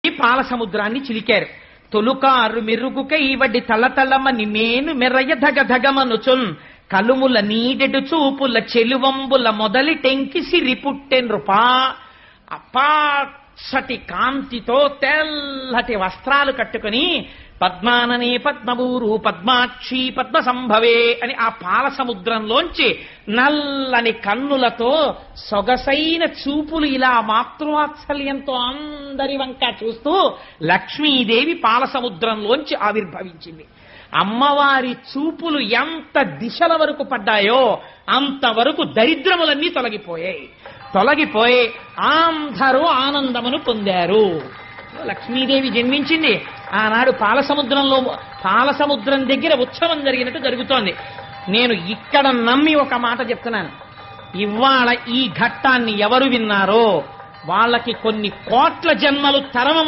పాల సముద్రాన్ని చిలికారు. తొలుకారు మెరుగుకై వడ్డి తల్లతల్లమని మేను మెర్రయ ధగధగమనుచున్ కలుముల నీడెడు చూపుల చెలువంబుల మొదలి టెంకి సిరి పుట్టెన్రుపా. అపాసటి కాంతితో తెల్లటి వస్త్రాలు కట్టుకుని పద్మాననే పద్మభూరు పద్మాక్షి పద్మ సంభవే అని ఆ పాల సముద్రంలోంచి నల్లని కన్నులతో సొగసైన చూపులు ఇలా మాతృవాత్సల్యంతో అందరి వంక చూస్తూ లక్ష్మీదేవి పాల సముద్రంలోంచి ఆవిర్భవించింది. అమ్మవారి చూపులు ఎంత దిశల వరకు పడ్డాయో అంతవరకు దరిద్రములన్నీ తొలగిపోయి అందరూ ఆనందమును పొందారు. లక్ష్మీదేవి జన్మించింది. ఆనాడు పాలసముద్రం దగ్గర ఉత్సవం జరిగినట్టు జరుగుతోంది. నేను ఇక్కడ నమ్మి ఒక మాట చెప్తున్నాను. ఇవాళ ఈ ఘట్టాన్ని ఎవరు విన్నారో వాళ్ళకి కొన్ని కోట్ల జన్మలు తరమ